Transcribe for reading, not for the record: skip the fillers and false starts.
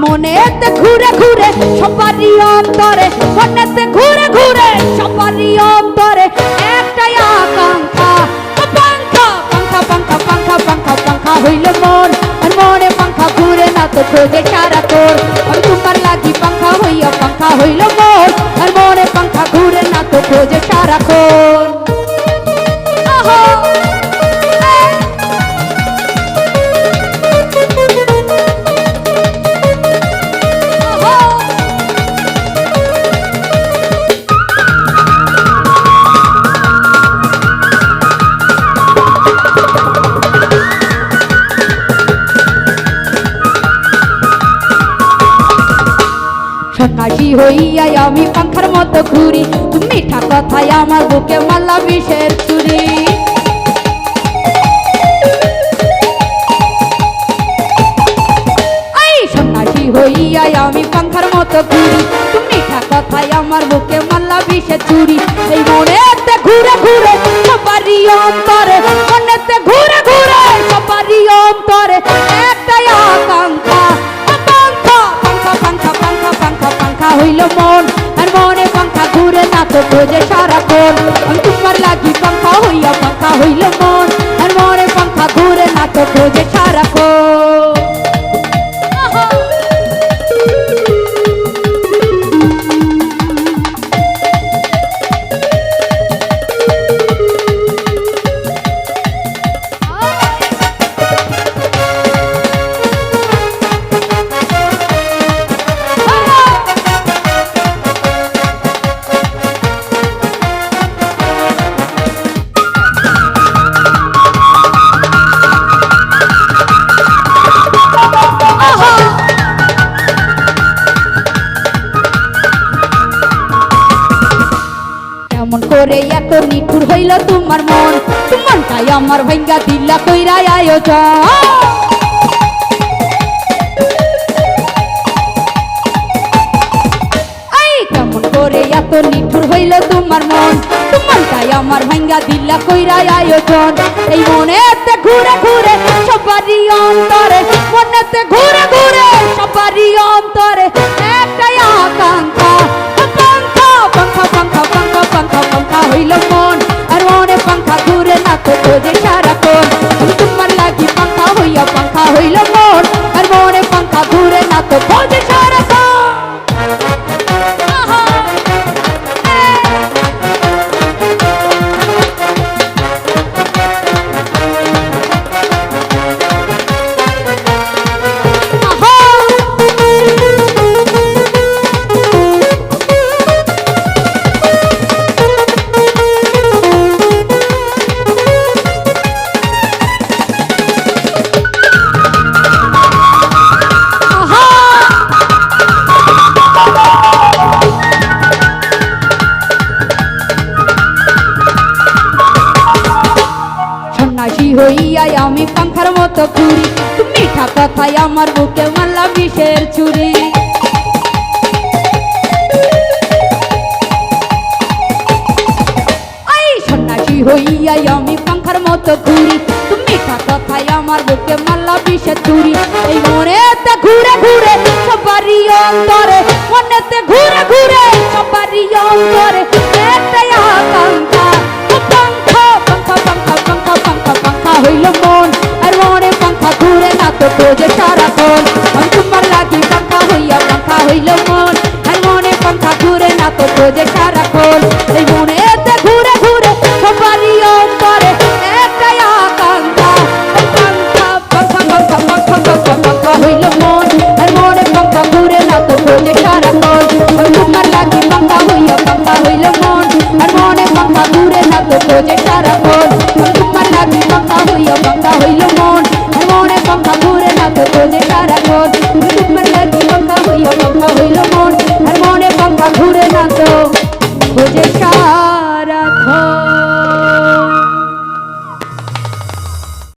মনেতে ঘুরে ঘুরে সবারই অন্তরে, মনেতে ঘুরে ঘুরে সবারই অন্তরে একটাই আকাঙ্ক্ষা, পাঙ্খা পাঙ্খা পাঙ্খা পাঙ্খা পাঙ্খা পাঙ্খা হইল মন, আর মনে পাঙ্খা ঘুরে না তো খোঁজে সারাক্ষণ। আমি তোমার লাগি পাঙ্খা হইয়া পাঙ্খা হইল মন, আর মনে পাঙ্খা ঘুরে না তো খোঁজে সারাক্ষণ। সন্ন্যাসী হইয়া আমি পাখার মতো ঘুরি, তুমি মিঠা কথায় আমার বুকে মারলা বিষের ছুরি। সন্ন্যাসী হইয়া আমি পাখার মতো ঘুরি, তুমি মিঠা কথায় আমার বুকে মারলা বিষের ছুরি। এই মনেতে ঘুরে ঘুরে সবারই অন্তরে, মনেতে ঘুরে ঘুরে সবারই অন্তরে একটাই আকাঙ্ক্ষা, হইল মন, আর মনে পাঙ্খা ঘুরে না তো খোঁজে সারাক্ষণ। আমি তোমার লাগি পাঙ্খা হইয়া পাঙ্খা হইল মন, আর মনে পাঙ্খা ঘুরে না তো খোঁজে সারাক্ষণ। কেমন করে এত নিঠুর হইল তোমার মন, মনটাই আমার ভাঙ্গা দিলা কইরা আয়োজন। কেমন করে এত নিঠুর হইল তোমার মন, মনটাই আমার ভাঙ্গা দিলা কইরা আয়োজন। এই মনেতে ঘুরে ঘুরে সবারই অন্তরে, মনেতে ঘুরে ঘুরে সবারই অন্তরে একটাই আকাঙ্ক্ষা, পাঙ্খা পাঙ্খা পাঙ্খা পাঙ্খা পাঙ্খা পাঙ্খা হইল মন, আর মনে পাঙ্খা ঘুরে না তো খোঁজে সারাক্ষণ। আমি তোমার লাগি পাঙ্খা হইয়া পাঙ্খা হইল মন, আর মনে পাঙ্খা ঘুরে না তো খোঁজে সারাক্ষণ। সন্ন্যাসী হইয়া আমি পাখার মতো ঘুরি, তুমি মিঠা কথায় আমার বুকে মারলা বিষের ছুরি। সন্ন্যাসী হইয়া আমি পাখার মতো ঘুরি, তুমি মিঠা কথায় আমার বুকে মারলা বিষের ছুরি। এই মনেতে ঘুরে ঘুরে সবারই অন্তরে, মনেতে ঘুরে ঘুরে সবারই অন্তরে একটাই আকাঙ্ক্ষা, পাঙ্খা পাঙ্খা পাঙ্খা পাঙ্খা পাঙ্খা পাঙ্খা হইল মন, আর মনে পাঙ্খা ঘুরে না তো খোঁজে সারাক্ষণ। আমি তোমার লাগি পাঙ্খা হইয়া পাঙ্খা হইল মন, আর মনে পাঙ্খা ঘুরে না তো খোঁজে সারাক্ষণ। এই